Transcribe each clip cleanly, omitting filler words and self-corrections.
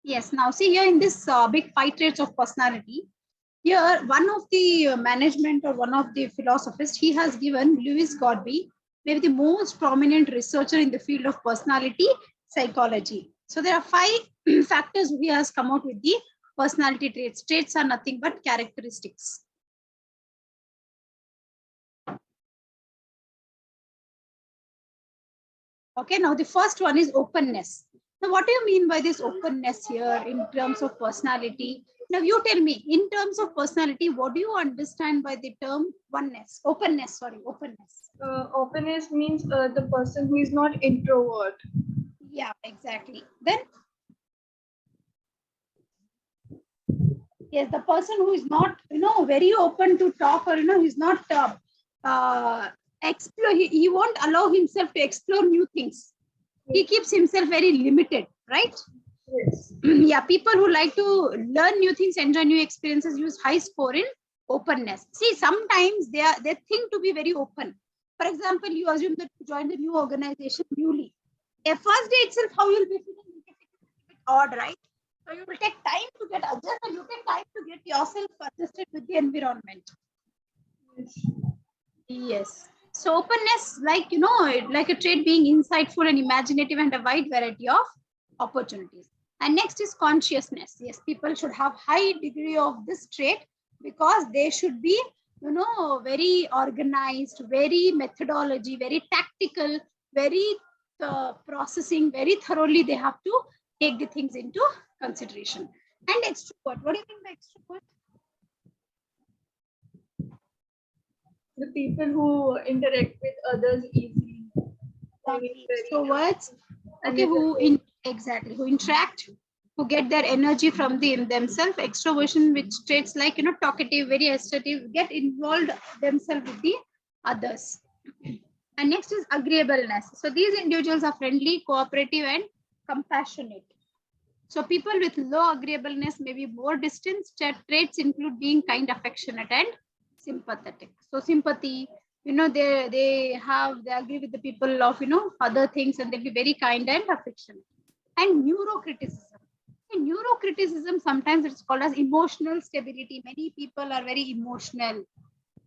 Yes. Now see here in this big 5 traits of personality. Here, one of the management or one of the philosophers, he has given Lewis Godby, maybe the most prominent researcher in the field of personality psychology. So there are 5 factors he has come out with the personality traits. Traits are nothing but characteristics. Okay, now the first one is openness. Now, what do you mean by this openness here in terms of personality? Now, you tell me, in terms of personality, what do you understand by the term oneness? Openness, sorry, openness. Openness means the person who is not introvert. Yeah, exactly. Then, yes, the person who is not, very open to talk, or, he's not explore, he won't allow himself to explore new things. He keeps himself very limited, right? Yes. Yeah, people who like to learn new things, enjoy new experiences, use high score in openness. See, sometimes they think to be very open. For example, you assume that to join the new organization newly. A first day itself, how you'll be feeling a bit odd, right? So you will take time to get adjusted, and you take time to get yourself adjusted with the environment. Yes. So openness, like like a trait being insightful and imaginative and a wide variety of opportunities. And next is consciousness. Yes, people should have high degree of this trait because they should be, very organized, very methodology, very tactical, very processing, very thoroughly. They have to take the things into consideration. And extrovert. What do you mean by extrovert? The people who interact with others easily. Extroverts, okay, who interact, who get their energy from themselves. Extroversion, which traits like talkative, very assertive, get involved themselves with the others. And next is agreeableness. So these individuals are friendly, cooperative, and compassionate. So people with low agreeableness may be more distant. Traits include being kind, affectionate, and sympathetic. So sympathy, they agree with the people of other things, and they'll be very kind and affectionate. And neurocriticism. In neurocriticism, sometimes it's called as emotional stability. Many people are very emotional.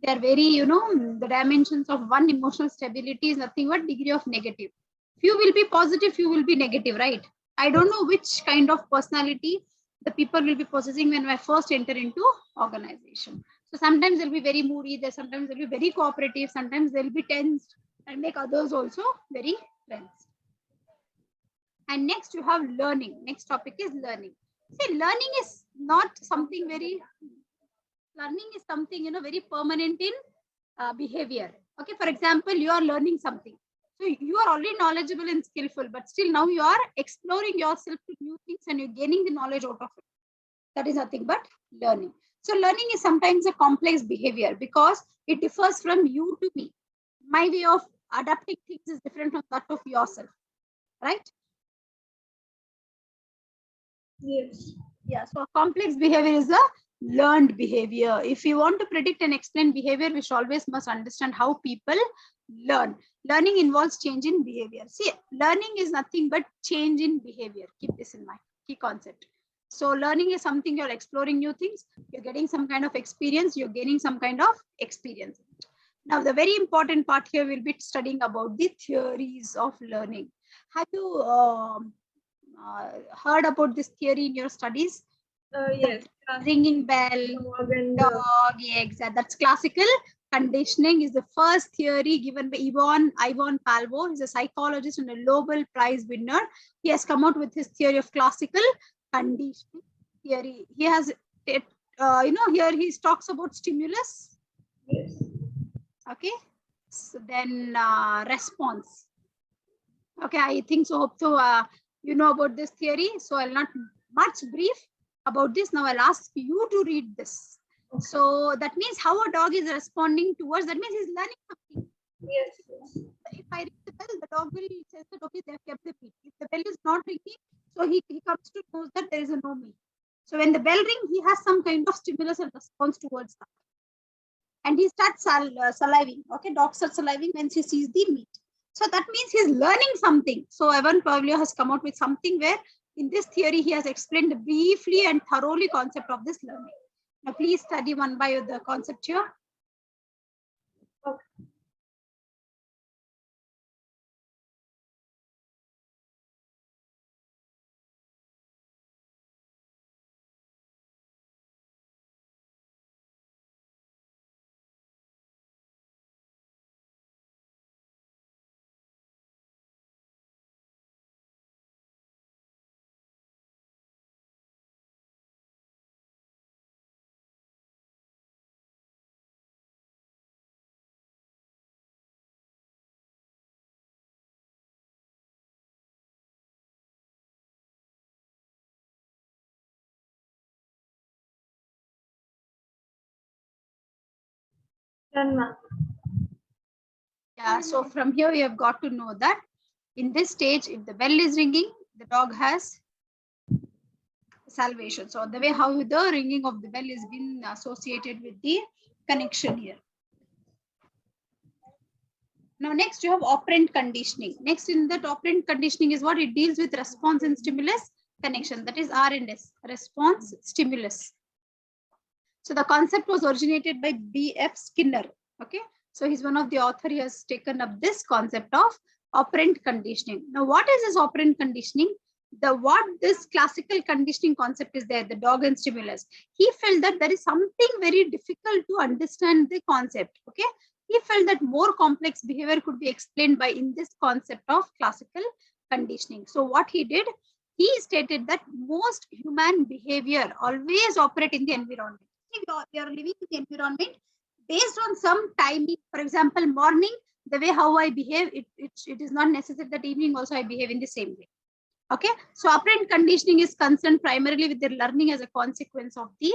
They're very, the dimensions of one emotional stability is nothing but degree of negative. Few will be positive, few will be negative, right? I don't know which kind of personality the people will be possessing when I first enter into organization. So sometimes they'll be very moody, sometimes they'll be very cooperative, sometimes they'll be tensed and make others also very tensed. And next you have learning. Next topic is learning. See, learning is not something very, learning is something, very permanent in behavior. Okay, for example, you are learning something. So you are already knowledgeable and skillful, but still now you are exploring yourself to new things and you're gaining the knowledge out of it. That is nothing but learning. So learning is sometimes a complex behavior because it differs from you to me. My way of adapting things is different from that of yourself, right? Yes. Yeah, so complex behavior is a learned behavior. If you want to predict and explain behavior, we should always must understand how people learn. Learning involves change in behavior. See, learning is nothing but change in behavior. Keep this in mind. Key concept. So learning is something you're exploring new things. You're getting some kind of experience. You're gaining some kind of experience. Now, the very important part here will be studying about the theories of learning. Have you heard about this theory in your studies? Yes. Ringing bell, dog, exactly. That's classical conditioning. Is the first theory given by Ivan Pavlov. He's a psychologist and a Nobel Prize winner. He has come out with his theory of classical conditioning theory. He has, here he talks about stimulus. Yes. Okay. So then response. Okay, I think so. Hope so. You know about this theory. So I'll not much brief about this. Now I'll ask you to read this. Okay. So that means how a dog is responding towards, that means he's learning something. Yes. Yes. If I ring the bell, the dog will say that, okay, they have kept the meat. If the bell is not ringing, so he comes to know that there is a no meat. So when the bell rings, he has some kind of stimulus and response towards that. And he starts saliving. Okay, dog starts saliving when she sees the meat. So that means he's learning something. So Ivan Pavlov has come out with something where In this theory, he has explained briefly and thoroughly concept of this learning. Now, please study one by the concept here. Okay. Done, ma'am. Yeah, so from here we have got to know that in this stage, if the bell is ringing, the dog has salvation. So the way how the ringing of the bell is been associated with the connection here. Now next you have operant conditioning. Next in that operant conditioning is what it deals with response and stimulus connection. That is R and S, response stimulus. So the concept was originated by B.F. Skinner. Okay, so he's one of the author. He has taken up this concept of operant conditioning. Now what is this operant conditioning? This classical conditioning concept is there, the dog and stimulus. He felt that there is something very difficult to understand the concept. Okay, he felt that more complex behavior could be explained by in this concept of classical conditioning. So what he did, he stated that most human behavior always operate in the environment. We are living in the environment based on some timing. For example, morning, the way how I behave, it is not necessary that evening also I behave in the same way. Okay, so operant conditioning is concerned primarily with the learning as a consequence of the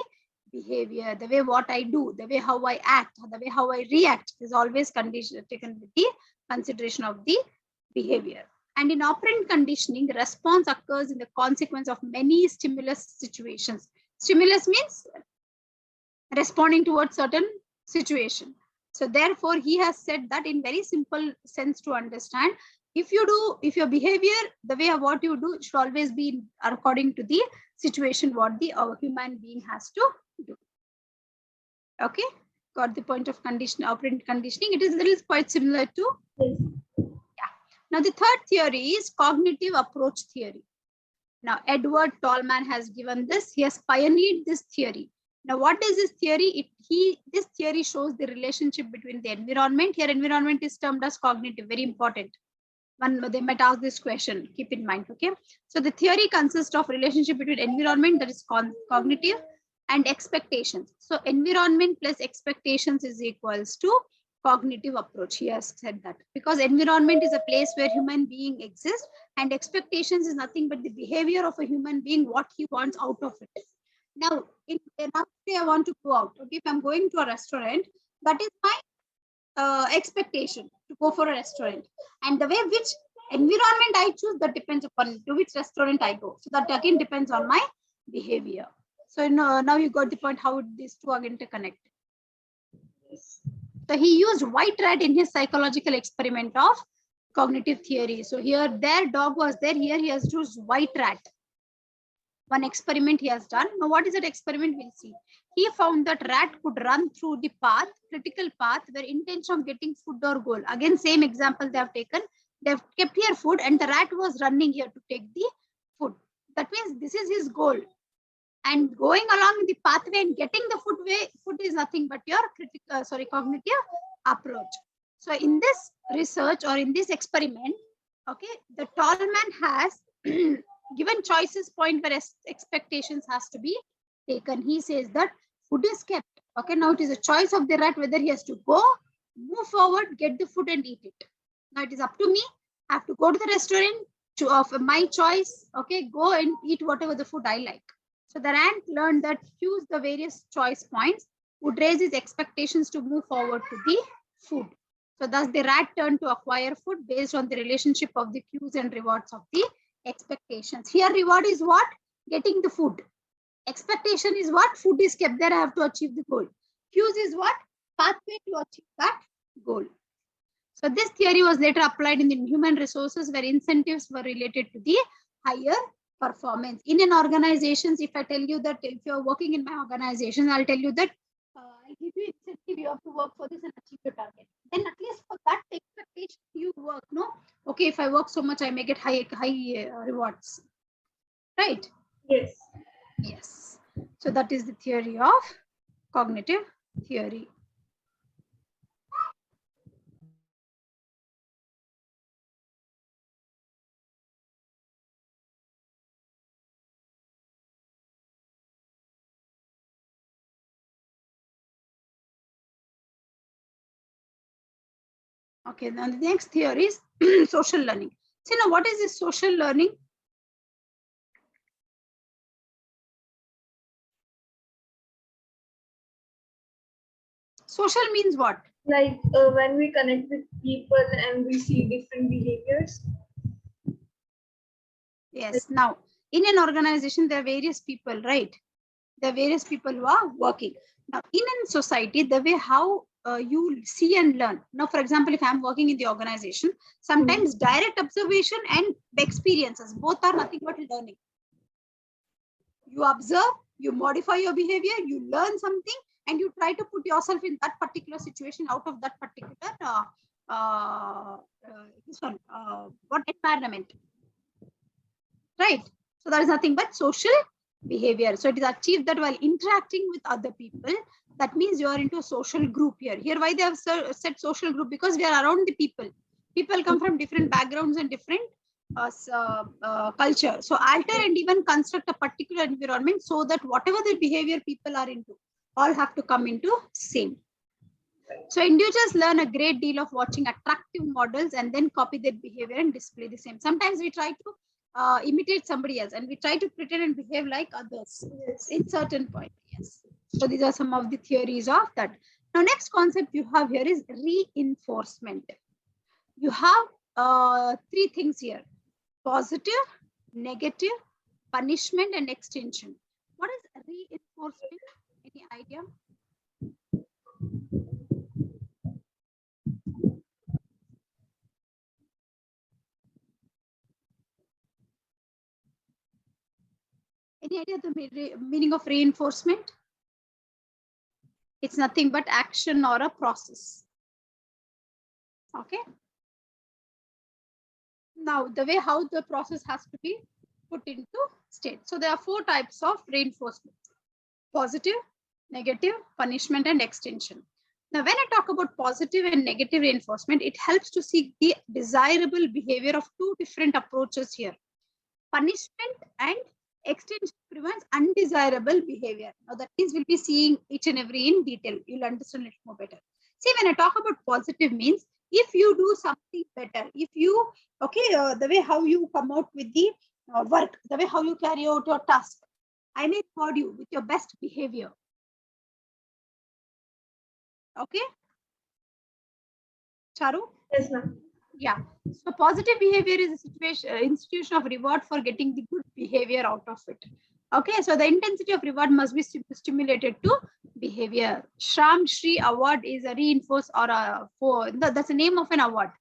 behavior. The way what I do, the way how I act, the way how I react is always taken with the consideration of the behavior. And in operant conditioning, response occurs in the consequence of many stimulus situations. Stimulus means responding towards certain situation. So therefore, he has said that in very simple sense to understand, if your behavior, the way of what you do should always be according to the situation what the human being has to do. Okay, got the point of operant conditioning. It is quite similar to yeah. Now the third theory is cognitive approach theory. Now Edward Tolman has given this. He has pioneered this theory. Now what is this theory? This theory shows the relationship between the environment. Here environment is termed as cognitive, very important. They might ask this question, keep in mind. Okay, so the theory consists of relationship between environment, that is cognitive, and expectations. So environment plus expectations is equals to cognitive approach. He has said that because environment is a place where human being exists, and expectations is nothing but the behavior of a human being, what he wants out of it. Now, say I want to go out. Okay, if I'm going to a restaurant, that is my expectation to go for a restaurant, and the way which environment I choose, that depends upon to which restaurant I go. So that again depends on my behavior. So now you got the point how these two are interconnected. So he used white rat in his psychological experiment of cognitive theory. So here their dog was there. Here he has used white rat. One experiment he has done. Now what is that experiment? We'll see. He found that rat could run through the path, critical path, where intention of getting food or goal. Again, same example they have taken. They have kept here food and the rat was running here to take the food. That means this is his goal. And going along the pathway and getting the food is nothing but your cognitive approach. So in this research or in this experiment, okay, the Tolman has given choices point where expectations has to be taken. He says that food is kept. Okay, now it is a choice of the rat whether he has to go, move forward, get the food and eat it. Now it is up to me. I have to go to the restaurant of my choice. Okay, go and eat whatever the food I like. So the rat learned that choose the various choice points would raise his expectations to move forward to the food. So thus the rat turned to acquire food based on the relationship of the cues and rewards of the expectations. Here reward is what? Getting the food. Expectation is what? Food is kept there, I have to achieve the goal. Cues is what? Pathway to achieve that goal. So this theory was later applied in the human resources where incentives were related to the higher performance. In an organization, if I tell you that if you're working in my organization, I'll tell you that I'll give you incentive, you have to work for this and achieve your target. Then at least for that expectation, you work, no? Okay, if I work so much, I may get high rewards, right? Yes. Yes. So that is the theory of cognitive theory. Okay, now the next theory is social learning. So now what is this social learning? Social means what? Like when we connect with people and we see different behaviors. Yes. Now, in an organization, there are various people, right? There are various people who are working. Now, in a society, the way how you see and learn. Now, for example, if I'm working in the organization, sometimes direct observation and experiences, both are nothing but learning. You observe, you modify your behavior, you learn something, and you try to put yourself in that particular situation out of that particular what environment, right? So that is nothing but social behavior. So it is achieved that while interacting with other people, that means you are into a social group here. Here, why they have said social group? Because we are around the people. People come from different backgrounds and different culture. So alter and even construct a particular environment so that whatever the behavior people are into, all have to come into same. So individuals learn a great deal of watching attractive models and then copy their behavior and display the same. Sometimes we try to imitate somebody else and we try to pretend and behave like others in certain point. Yes. So these are some of the theories of that. Now, next concept you have here is reinforcement. You have three things here: positive, negative, punishment, and extension. What is reinforcement? Any idea? Any idea the meaning of reinforcement? It's nothing but action or a process. Okay. Now, the way how the process has to be put into state. So there are four types of reinforcement: positive, negative, punishment, and extension. Now, when I talk about positive and negative reinforcement, it helps to see the desirable behavior of two different approaches here. Punishment and extension prevents undesirable behavior. Now, that means we'll be seeing each and every in detail. You'll understand it more better. See, when I talk about positive means, if you do something better, if you, the way how you come out with the work, the way how you carry out your task, I may reward you with your best behavior. Okay. Charu? Yes, ma'am. Yeah. So positive behavior is a situation, institution of reward for getting the good behavior out of it. Okay. So the intensity of reward must be stimulated to behavior. Shram Shri Award is a reinforce or that's the name of an award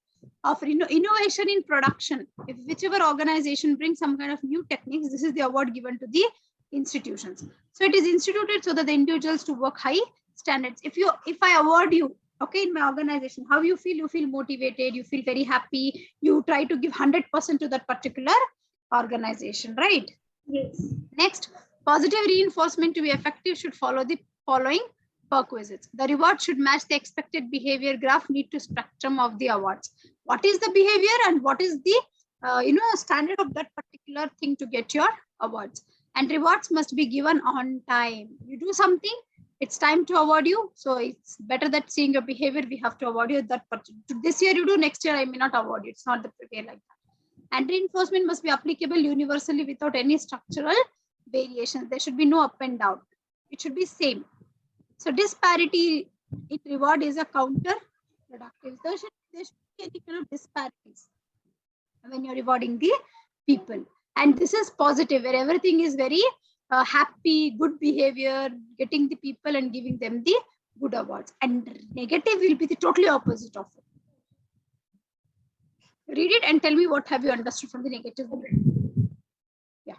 of innovation in production. If whichever organization brings some kind of new techniques, this is the award given to the institutions. So it is instituted so that the individuals to work high standards. If I award you, okay, in my organization, how you feel motivated, you feel very happy, you try to give 100% to that particular organization, right? Yes. Next, positive reinforcement to be effective should follow the following perquisites. The reward should match the expected behavior graph need to spectrum of the awards. What is the behavior and what is the standard of that particular thing to get your awards? And rewards must be given on time. You do something, it's time to award you. So it's better that seeing your behavior, we have to award you that this year you do, next year I may not award you. It's not the way like that. And reinforcement must be applicable universally without any structural variations. There should be no up and down. It should be same. So disparity in reward is a counterproductive. There should be any kind of disparities when you're rewarding the people. And this is positive, where everything is very happy, good behavior, getting the people and giving them the good awards. And negative will be the totally opposite of it. Read it and tell me what have you understood from the negative. Yeah.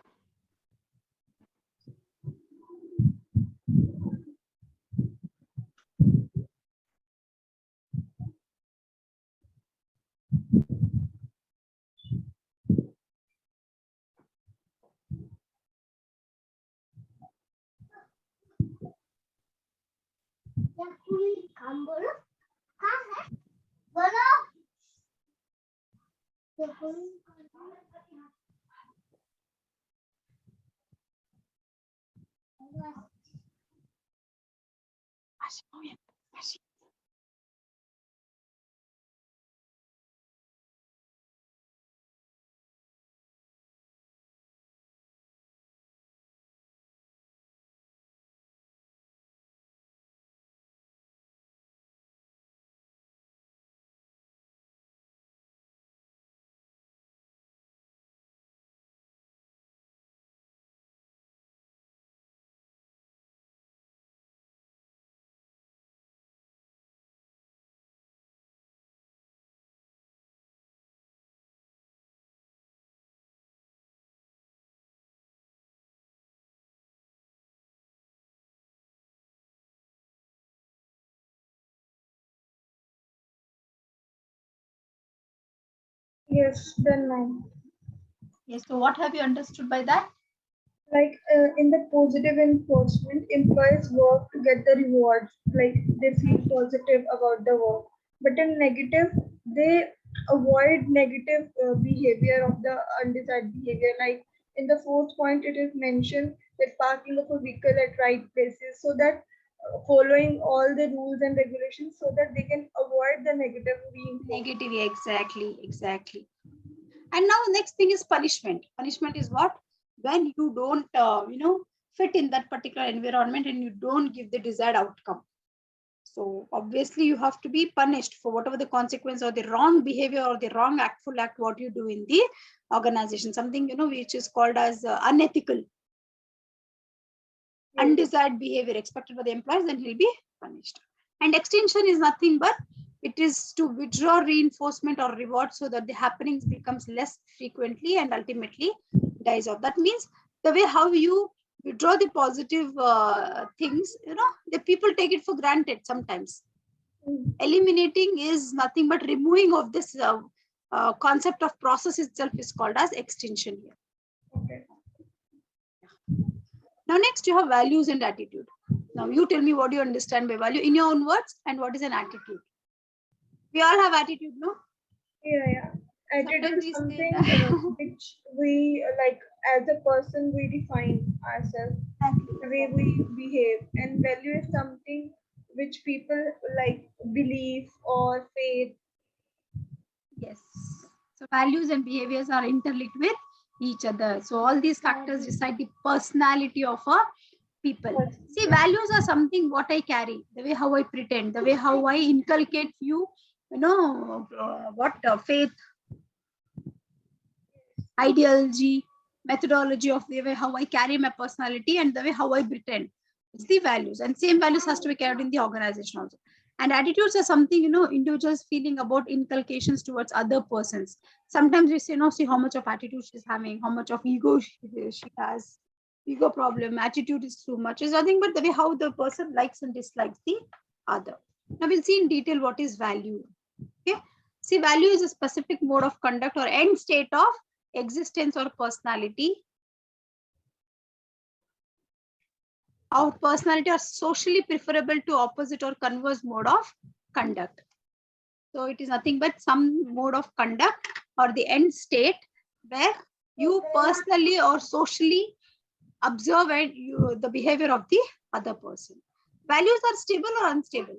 Yes, then ma'am. Yes. So what have you understood by that? Like in the positive enforcement, employees work to get the rewards, like they feel positive about the work. But in negative, they avoid negative behavior of the undesired behavior. Like in the fourth point, it is mentioned that parking of a vehicle at right places, so that following all the rules and regulations, so that they can avoid the negative reinforcement. Negative, exactly, exactly. And now next thing is punishment. Punishment is what? When you don't, fit in that particular environment and you don't give the desired outcome. So obviously you have to be punished for whatever the consequence or the wrong behavior or the wrong actful act what you do in the organization. Something, which is called as unethical, undesired behavior expected by the employees, then he'll be punished. And extinction is nothing but it is to withdraw reinforcement or reward so that the happenings becomes less frequently and ultimately dies off. That means the way how you withdraw the positive things, the people take it for granted sometimes. Eliminating is nothing but removing of this concept of process itself is called as extinction here. Okay. Now next you have values and attitude. Now you tell me what do you understand by value in your own words and what is an attitude. We all have attitude, no? Yeah. Attitude Sometimes is we say something that. which we like as a person we define ourselves, the way we behave, and value is something which people like belief or faith. Yes. So values and behaviors are interlinked with each other. So all these factors decide the personality of a people. See, values are something what I carry, the way how I pretend, the way how I inculcate you, faith, ideology, methodology of the way how I carry my personality and the way how I pretend. It's the values, and same values has to be carried in the organization also. And attitudes are something, individuals feeling about inculcations towards other persons. Sometimes we say, no, see how much of attitude she's having, how much of ego she has, ego problem, attitude is too much. Is nothing but the way how the person likes and dislikes the other. Now we'll see in detail what is value. Okay. See, value is a specific mode of conduct or end state of existence or personality. Our personality are socially preferable to opposite or converse mode of conduct. So it is nothing but some mode of conduct or the end state where you personally or socially observe and the behavior of the other person. Values are stable or unstable?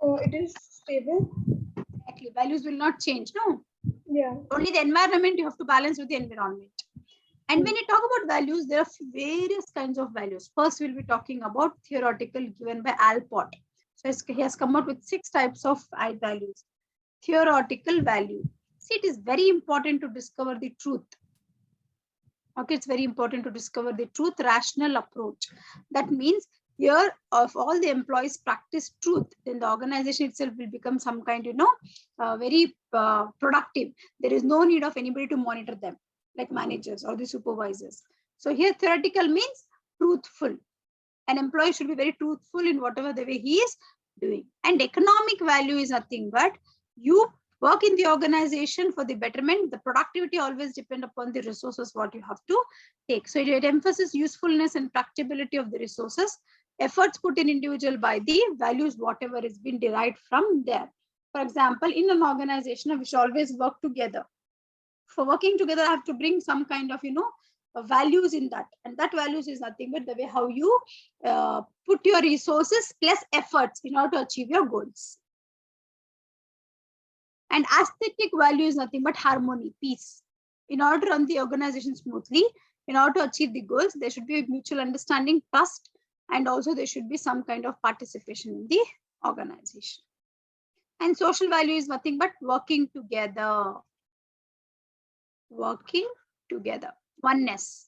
Oh, it is stable. Exactly. Values will not change. No. Yeah. Only the environment you have to balance with the environment. And when you talk about values, there are various kinds of values. First, we'll be talking about theoretical given by Alport. So he has come out with 6 types of values. Theoretical value. See, it is very important to discover the truth. Okay, it's very important to discover the truth, rational approach. That means here, if all the employees practice truth, then the organization itself will become some kind, very productive. There is no need of anybody to monitor them, like managers or the supervisors. So here, theoretical means truthful. An employee should be very truthful in whatever the way he is doing. And economic value is nothing but you work in the organization for the betterment. The productivity always depend upon the resources what you have to take. So it emphasizes usefulness and practicability of the resources. efforts put in individual by the values, whatever is been derived from there. For example, in an organization, we should always work together. For working together, I have to bring some kind of, values in that. And that values is nothing but the way how you put your resources plus efforts in order to achieve your goals. And aesthetic value is nothing but harmony, peace. In order to run the organization smoothly, in order to achieve the goals, there should be a mutual understanding, trust, and also there should be some kind of participation in the organization. And social value is nothing but working together. Working together, oneness.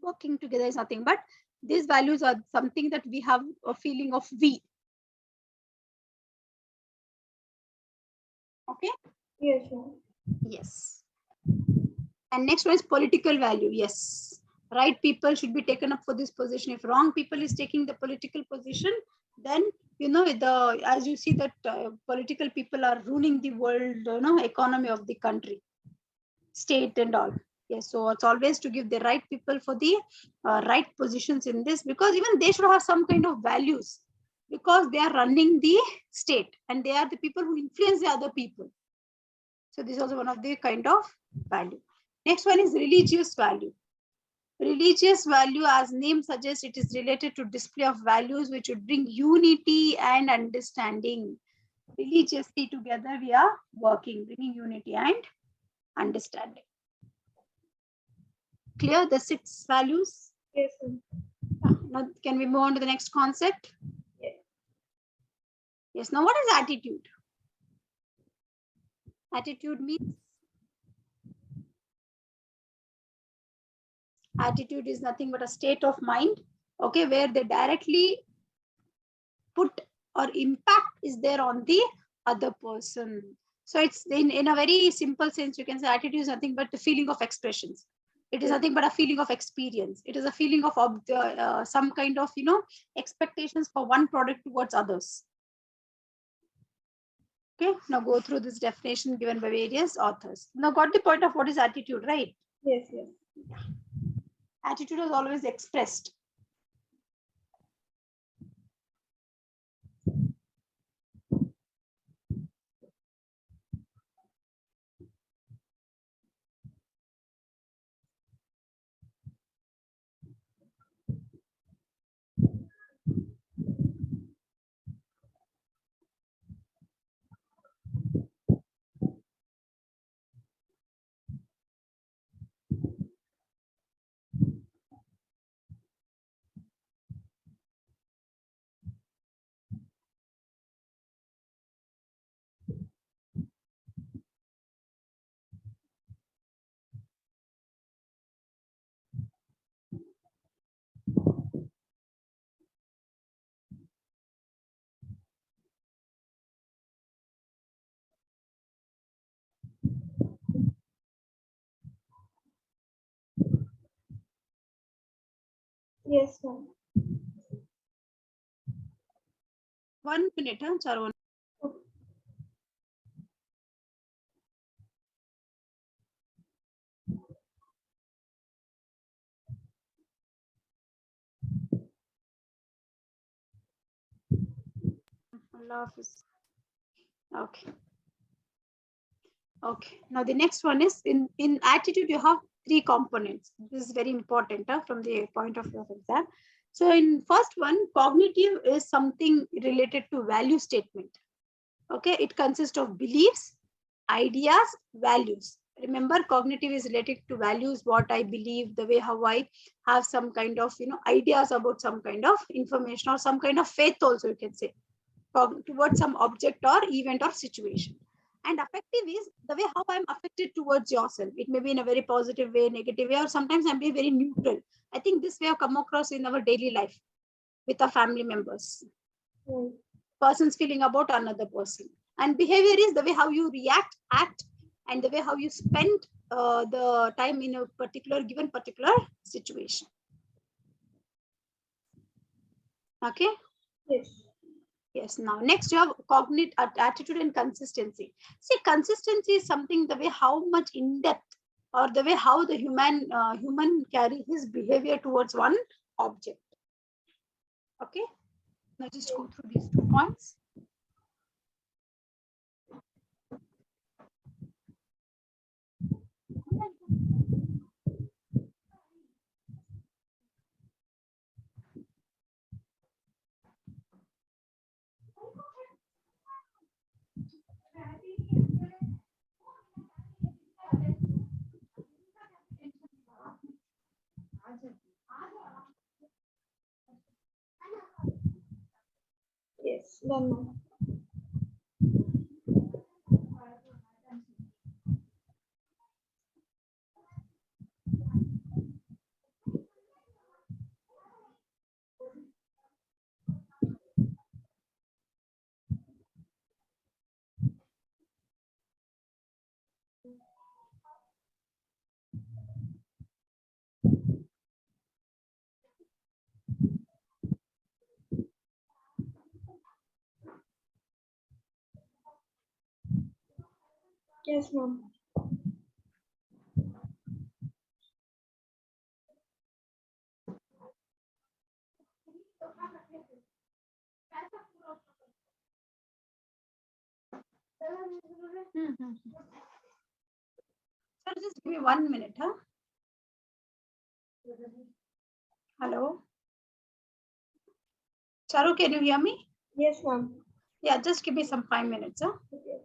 Working together is nothing but these values are something that we have a feeling of we. Okay. Yes, ma'am. Yes. And next one is political value. Yes. Right people should be taken up for this position. If wrong people is taking the political position, then as you see that political people are ruling the world, economy of the country, state and all. Yes, so it's always to give the right people for the right positions in this, because even they should have some kind of values, because they are running the state and they are the people who influence the other people. So this is also one of the kind of value. Next one is religious value. Religious value, as name suggests, it is related to display of values which would bring unity and understanding. Religiously together we are working, bringing unity and understanding. Clear the 6 values? Yes, ma'am. Now can we move on to the next concept? Yes. Yes. Now what is attitude? Attitude means attitude is nothing but a state of mind, okay, where they directly put or impact is there on the other person. So it's in a very simple sense, you can say attitude is nothing but the feeling of expressions. It is nothing but a feeling of experience. It is a feeling of some kind of, expectations for one product towards others. Okay, now go through this definition given by various authors. Now got the point of what is attitude, right? Yes, yes. Attitude is always expressed. Yes, ma'am. 1 minute, huh, Charwan? Okay. Allah Hafiz. Okay. Okay. Now the next one is in attitude, you have 3 components. This is very important from the point of view of exam. So in first one, cognitive is something related to value statement. Okay, it consists of beliefs, ideas, values. Remember, cognitive is related to values, what I believe, the way how I have some kind of ideas about some kind of information or some kind of faith also, you can say, towards some object or event or situation. And affective is the way how I'm affected towards yourself. It may be in a very positive way, negative way, or sometimes I'm being very neutral. I think this way I've come across in our daily life with our family members. Mm. Person's feeling about another person. And behavior is the way how you react, act, and the way how you spend the time in a given particular situation. Okay. Yes. Yes. Now, next you have cognitive attitude and consistency. See, consistency is something the way how much in depth or the way how the human carry his behavior towards one object. Okay, now just go through these 2 points. Yes, done, ma'am. Yes, ma'am. Sir, just give me 1 minute, huh? Hello, Charu, can you hear me? Yes, ma'am. Yeah, just give me some 5 minutes, huh? Okay.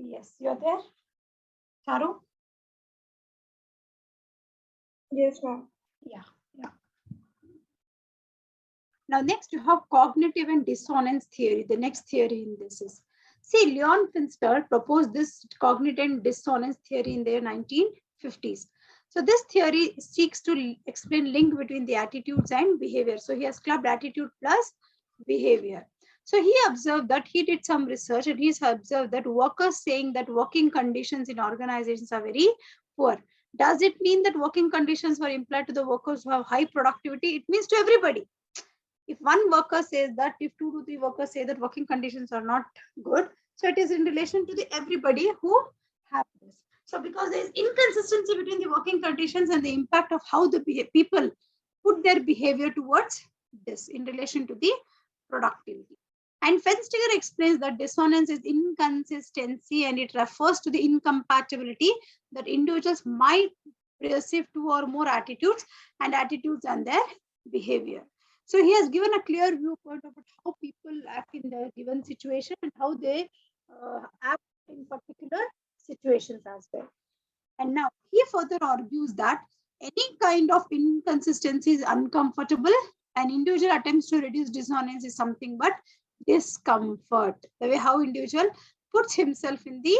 Yes, you're there, Charu? Yes, ma'am. Yeah, yeah. Now, next you have cognitive and dissonance theory. The next theory in this is, see, Leon Finster proposed this cognitive and dissonance theory in the 1950s. So this theory seeks to explain link between the attitudes and behavior. So he has clubbed attitude plus behavior. So he observed that he did some research and he's observed that workers saying that working conditions in organizations are very poor. Does it mean that working conditions were implied to the workers who have high productivity? It means to everybody. If one worker says that, if 2 to 3 workers say that working conditions are not good, so it is in relation to the everybody who have this. So because there is inconsistency between the working conditions and the impact of how the people put their behavior towards this in relation to the productivity. And Fenstiger explains that dissonance is inconsistency and it refers to the incompatibility that individuals might perceive 2 or more attitudes and attitudes and their behavior. So he has given a clear viewpoint about how people act in the given situation and how they act in particular situations as well. And now he further argues that any kind of inconsistency is uncomfortable and individual attempts to reduce dissonance is something but discomfort. The way how individual puts himself in the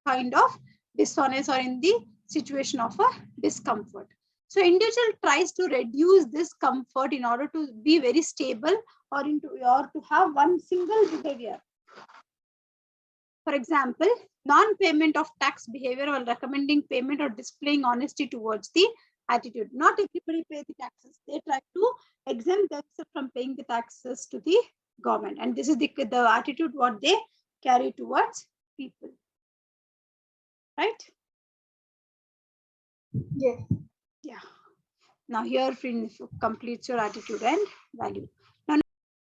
kind of dissonance or in the situation of a discomfort. So individual tries to reduce this comfort in order to be very stable or to have one single behavior. For example, non-payment of tax behavior while recommending payment or displaying honesty towards the attitude. Not everybody pays the taxes. They try to exempt themselves from paying the taxes to the government. And this is the attitude what they carry towards people. Right? Yes. Yeah. Now here completes your attitude and value.